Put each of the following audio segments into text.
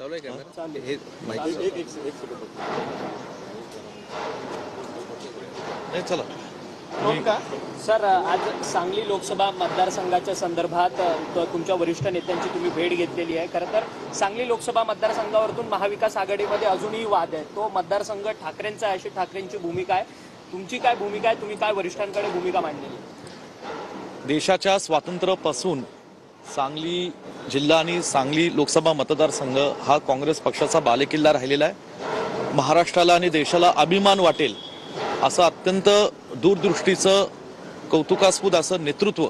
चालू आहे कॅमेरा हे नाही चला सर, आज सांगली लोकसभा मतदारसंघाच्या संदर्भात तुमच्या वरिष्ठ नेत्यांची तुम्ही भेट घेतलेली आहे। खरं तर सांगली लोकसभा मतदारसंघावरून महाविकास आघाडीमध्ये अजूनही वाद आहे। तो मतदारसंघ ठाकरेंचा आहे, अशी ठाकरेंची भूमिका आहे। तुमची काय भूमिका आहे? तुम्ही काय वरिष्ठांकडे भूमिका मांडलेली आहे? देशाच्या स्वातंत्र्यापासून सांगली जिल्हा आणि सांगली लोकसभा मतदारसंघ हा काँग्रेस पक्षाचा बालेकिल्ला राहिलेला आहे। महाराष्ट्राला आणि देशाला अभिमान वाटेल असं अत्यंत दूरदृष्टीचं कौतुकास्पद असं नेतृत्व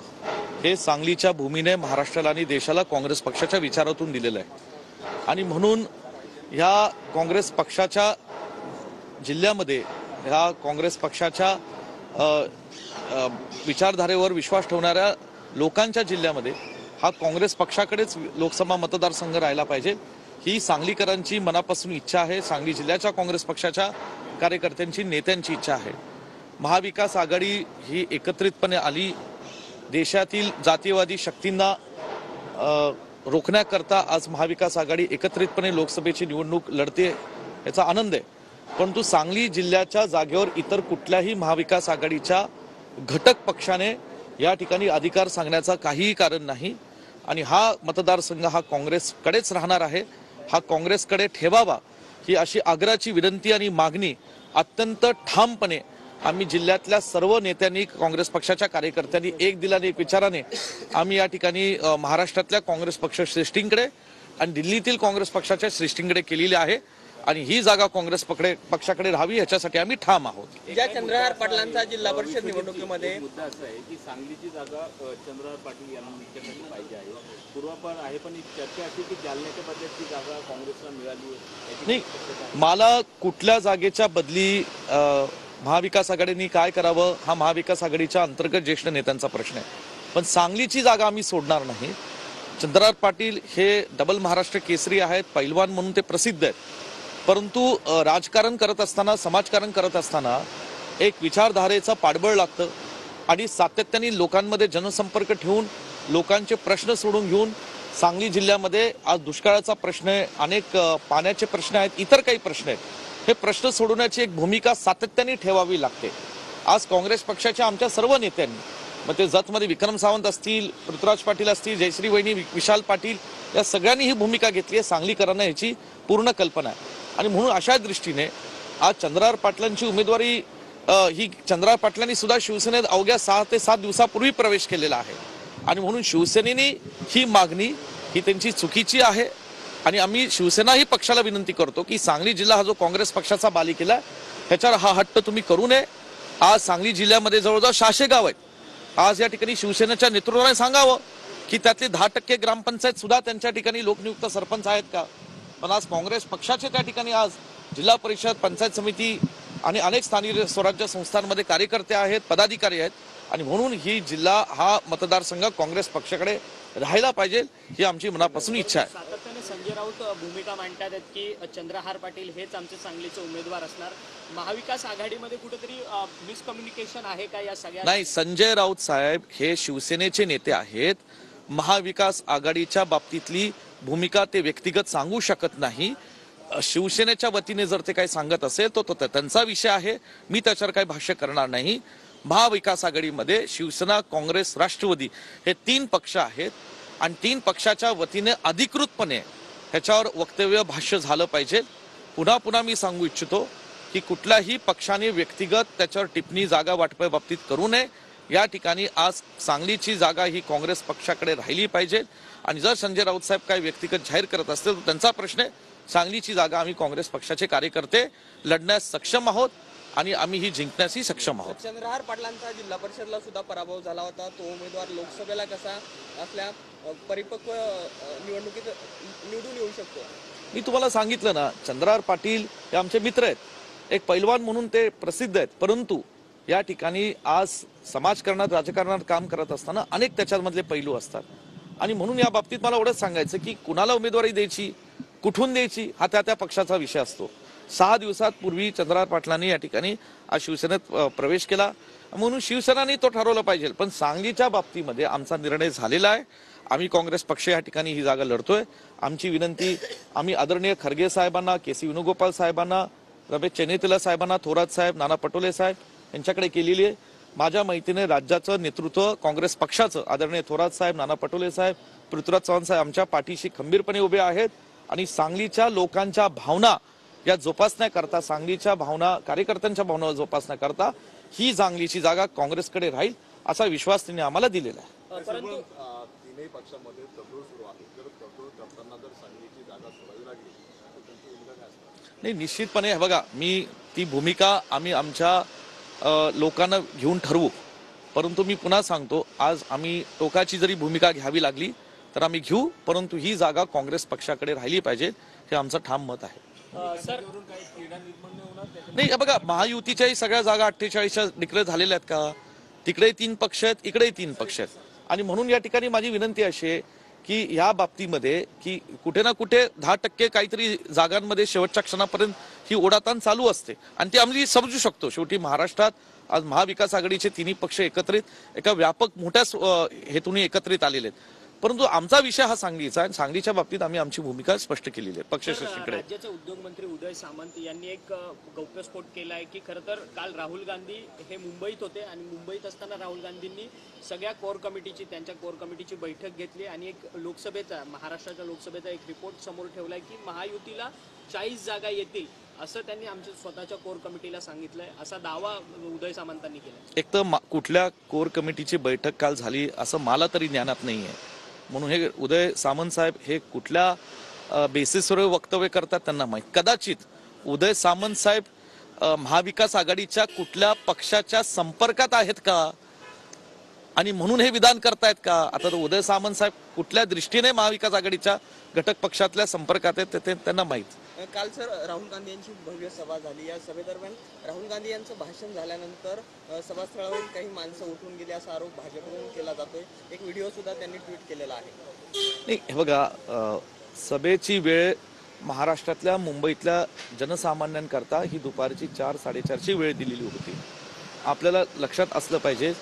हे सांगलीच्या भूमीने महाराष्ट्राला आणि देशाला काँग्रेस पक्षाच्या विचारातून दिलेलं आहे। आणि म्हणून ह्या काँग्रेस पक्षाच्या जिल्ह्यामध्ये ह्या काँग्रेस पक्षाच्या विचारधारेवर विश्वास ठेवणाऱ्या लोकांच्या जिल्ह्यामध्ये हा काँग्रेस पक्षाकडेच लोकसभा मतदारसंघ राहिला पाहिजे ही सांगलीकरांची मनापासून इच्छा आहे। सांगली जिल्ह्याच्या काँग्रेस पक्षाच्या कार्यकर्त्यांची नेत्यांची इच्छा आहे। महाविकास आघाडी ही एकत्रितपणे आली, देशातील जातीयवादी शक्तींना रोखण्याकरता आज महाविकास आघाडी एकत्रितपणे लोकसभेची निवडणूक लढते, याचा आनंद आहे। परंतु सांगली जिल्ह्याच्या जागेवर इतर कुठल्याही महाविकास आघाडीच्या घटक पक्षाने या ठिकाणी अधिकार सांगण्याचा काहीही कारण नाही आणि हा मतदारसंघ हा काँग्रेसकडेच राहणार आहे, हा काँग्रेसकडे ठेवावा ही अशी आग्रहाची विनंती आणि मागणी अत्यंत ठामपणे आम्ही जिल्ह्यातल्या सर्व नेत्यांनी, काँग्रेस पक्षाच्या कार्यकर्त्यांनी एक दिलाने एक विचाराने आम्ही या ठिकाणी महाराष्ट्रातल्या काँग्रेस पक्ष श्रेष्ठींकडे आणि दिल्लीतील काँग्रेस पक्षाच्या श्रेष्ठींकडे केलेली आहे आणि ही जागा काँग्रेस पक्षाकडे राहावी याच्यासाठी आम्ही ठाम आहोत। या चंद्रहार पाटलांचा जिल्हा परिषद निवडणुकीमध्ये मुद्दा असा आहे की सांगलीची जागा चंद्रहार पाटील यांना मुख्यमंत्री पाहिजे आहे, पूर्वापार आहे, पण चर्चा अशी की जालन्याच्या बदल्यात जागा काँग्रेसला मिळाली नाही। मला कुठल्या जागेच्या बदली महाविकास आघाडीने काय करावं हा महाविकास आघाडीच्या अंतर्गत ज्येष्ठ नेत्यांचा प्रश्न आहे, पण सांगलीची जागा आम्ही सोडणार नाही। चंद्रहार पाटील हे डबल महाराष्ट्र केसरी आहेत, पैलवान म्हणून ते प्रसिद्ध आहेत, परंतु राजकारण करत असताना, समाजकारण करत असताना एक विचारधारेचं पाठबळ लागतं आणि सातत्याने लोकांमध्ये जनसंपर्क ठेवून लोकांचे प्रश्न सोडून घेऊन सांगली जिल्ह्यामध्ये आज दुष्काळाचा प्रश्न आहे, अनेक पाण्याचे प्रश्न आहेत, इतर काही प्रश्न आहेत, हे प्रश्न सोडवण्याची एक भूमिका सातत्याने ठेवावी लागते। आज काँग्रेस पक्षाच्या आमच्या सर्व नेत्यांनी, मग ते जतमध्ये विक्रम सावंत असतील, पृथ्वीराज पाटील असतील, जयश्री वहिनी, विशाल पाटील या सगळ्यांनी ही भूमिका घेतली आहे। सांगलीकरांना याची पूर्ण कल्पना आहे आणि म्हणून अशा दृष्टीने आज चंद्रहार पाटलांची उमेदवारी ही चंद्रहार पाटलांनी सुद्धा शिवसेनेत अवघ्या 6 ते 7 दिवसापूर्वी प्रवेश केलेला आहे आणि म्हणून शिवसेनेने ही मागणी ही त्यांची चुकीची आहे आणि आम्ही शिवसेना ही पक्षाला विनंती करतो की सांगली जिल्हा हा जो काँग्रेस पक्षाचा बालेकिल्ला त्याच्यावर हा हट्ट तुम्ही करू नये। आज सांगली जिल्ह्यामध्ये जवळजवळ 600 गाव आहेत। आज या ठिकाणी शिवसेनेच्या नेतृत्वाने सांगावं की त्यातले 10% ग्रामपंचायत सुद्धा त्यांच्या ठिकाणी लोकनियुक्त सरपंच आहेत का, पण आज काँग्रेस पक्षाचे त्या ठिकाणी आज जिल्हा परिषद, पंचायत समिती आणि अनेक स्थानिक स्वराज्य संस्थांमध्ये कार्यकर्ते आहेत, पदाधिकारी आहेत आणि म्हणून ही जिल्हा हा मतदारसंघ काँग्रेस पक्षाकडे राहायला पाहिजे ही आमची मनापासून इच्छा आहे। सातत्याने संजय राऊत भूमिका मांडतात की चंद्रहार पाटील हेच आमचे सांगलीचे उमेदवार असणार। महाविकास आघाडीमध्ये कुठेतरी मिसकम्युनिकेशन आहे का या सगळ्या? नाही, संजय राऊत साहेब हे शिवसेनेचे नेते आहेत, महाविकास आघाडीच्या बाबतीतली भूमिका ते व्यक्तिगत सांगू शकत नाही। शिवसेनेच्या वतीने जर ते काही सांगत असेल तो त्यांचा विषय आहे, मी त्याच्यावर काही भाष्य करणार नाही। महाविकास आघाडीमध्ये शिवसेना, काँग्रेस, राष्ट्रवादी हे 3 पक्ष आहेत आणि 3 पक्षाच्या वतीने अधिकृतपणे ह्याच्यावर वक्तव्य, भाष्य झालं पाहिजे। पुन्हा मी सांगू इच्छितो की कुठल्याही पक्षाने व्यक्तिगत त्याच्यावर टिप्पणी, जागा वाटपाबाबतीत करू नये। या ठिकाणी आज सांगलीची जागा ही काँग्रेस पक्षाकडे राहिली पाहिजे आणि जर संजय राऊत साहेब काही व्यक्तिगत जाहीर करत असतील तर त्यांचा प्रश्न आहे। सांगलीची जागा आम्ही काँग्रेस पक्षाचे कार्यकर्ते लढण्यास सक्षम आहोत आणि आम्ही ही जिंकण्यासही सक्षम आहोत। चंद्रहार पाटलांचा जिल्हा परिषदला सुद्धा पराभव झाला होता, तो उमेदवार लोकसभेला कसा असल्या परिपक्व निवडणुकीत निवडून येऊ शकतो? मी तुम्हाला सांगितलं ना, चंद्रहार पाटील हे आमचे मित्र आहेत, एक पैलवान म्हणून ते प्रसिद्ध आहेत, परंतु या ठिकाणी आज समाजकारणात, राजकारणात काम करत असताना अनेक त्याच्यामधले पैलू असतात आणि म्हणून या बाबतीत मला एवढंच सांगायचं की कुणाला उमेदवारी द्यायची, कुठून द्यायची हा त्या पक्षाचा विषय असतो। 6 दिवसांपूर्वी चंद्रहार पाटलांनी या ठिकाणी आज शिवसेनेत प्रवेश केला म्हणून शिवसेनाने तो ठरवलं पाहिजे, पण सांगलीच्या बाबतीमध्ये आमचा निर्णय झालेला आहे आम्ही काँग्रेस पक्ष या ठिकाणी ही जागा लढतोय. आमची विनंती आम्ही आदरणीय खरगे साहेबांना, के.सी. वेणुगोपाल साहेबांना, रमेश चेन्नीताला साहेबांना, थोरात साहेब, नाना पटोले साहेब यांच्याकडे केलेली आहे. माझ्या माहितीने राज्याचं नेतृत्व काँग्रेस पक्षाचं आदरणीय थोरात साहेब, नाना पटोले साहेब, पृथ्वीराज चव्हाण साहेब आमच्या पाठीशी खंबीरपणे उभे आहेत आणि सांगलीच्या लोकांच्या भावना या जोपासण्याकरता, सांगलीच्या भावना, कार्यकर्त्यांच्या भावना जोपासण्याकरता ही सांगलीची जागा काँग्रेसकडे राहील असा विश्वास त्यांनी आम्हाला दिलेला आहे. परंतु तीनही पक्षामध्ये तडजोड सुरू आहे. जर तडजोड करताना जर सांगलीची जागा सोडावी लागली तर त्यांची भूमिका काय असणार? नाही, निश्चितपणे बघा, मी ती भूमिका आम्ही आमच्या लोकांना घेऊन ठरवू. परंतु मी पुन्हा सांगतो, आज आम्ही टोकाची जरी भूमिका घ्यावी लागली तर आम्ही घेऊ, परंतु ही जागा काँग्रेस पक्षाकडे राहिली पाहिजे हे आमचं ठाम मत आहे. सर नाही, हे बघा, महायुतीच्याही सगळ्या जागा 48च्या डिक्लेअर झालेल्या आहेत का? तिकडे 3 पक्ष आहेत, इकडेही 3 पक्ष आहेत. आणि म्हणून या ठिकाणी माझी विनंती अशी आहे की या बाबतीमध्ये की कुठे ना कुठे 10% काहीतरी जागांमध्ये शेवटच्या क्षणापर्यंत ही ओढाताण चालू असते आणि ती आम्ही समजू शकतो. शेवटी महाराष्ट्रात आज महाविकास आघाडीचे 3 पक्ष एकत्रित एका व्यापक मोठ्या हेतून एकत्रित आलेले आहेत. परंतु आमचा विषय हा सांगलीचा आहे. सांगलीच्या बाबतीत आम्ही आमची भूमिका स्पष्ट केलेली आहे पक्षश्रेष्ठीकडे. राज्याचे उद्योगमंत्री उदय सामंत यांनी एक गौप्यस्फोट केला आहे की खरं तर काल राहुल गांधी हे मुंबईत होते आणि मुंबईत असताना राहुल गांधींनी सगळ्या कोर कमिटीची, त्यांच्या कोर कमिटीची बैठक घेतली आणि एक लोकसभेचा, महाराष्ट्राच्या लोकसभेचा एक रिपोर्ट समोर ठेवलाय की महायुतीला 40 जागा येतील असं त्यांनी आमच्या स्वतःच्या कोर कमिटीला सांगितलंय, असा दावा उदय सामंतांनी केला. एक तर कुठल्या कोर कमिटीची बैठक काल झाली असं मला तरी ज्ञानात नाहीये. म्हणून हे उदय सामंत साहेब हे कुठल्या बेसिसवर वक्तव्य करतात त्यांना माहीत. कदाचित उदय सामंत साहेब महाविकास आघाडीच्या कुठल्या पक्षाच्या संपर्कात आहेत का आणि म्हणून हे विधान करतायत का? आता तर उदय सामंत साहेब कुठल्या दृष्टीने महाविकास आघाडीच्या घटक पक्षातल्या संपर्कात आहेत ते त्यांना माहीत. काल सर राहुल गांधी यांची भव्य सभा झाली. या सभेदरम्यान राहुल गांधी यांचं भाषण झाल्यानंतर सभास्थळावर काही माणसं उठून गेली असा आरोप भाजपकडून केला जातोय. एक व्हिडिओ सुद्धा त्यांनी ट्विट केलेला आहे. नाही, हे बघा, सभेची वेळ महाराष्ट्रातल्या, मुंबईतल्या जनसामान्यांकरता ही दुपारची 4-4:30ची वेळ दिलेली होती. आपल्याला लक्षात असलं पाहिजे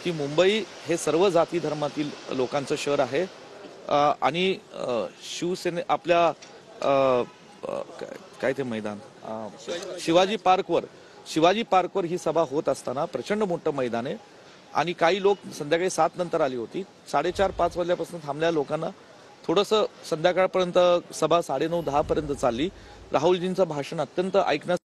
की मुंबई हे सर्व जाती धर्मातील लोकांचं शहर आहे आणि शिवसेने आपल्या काय ते मैदान शिवाजी पार्कवर ही सभा होत असताना प्रचंड मोठं मैदान आहे आणि काही लोक संध्याकाळी 7 नंतर आली होती. 4:30-5 वाजल्यापासून थांबल्या लोकांना थोडंसं संध्याकाळपर्यंत सभा 9:30-10 पर्यंत चालली. राहुलजींचं भाषण अत्यंत ऐकण्यास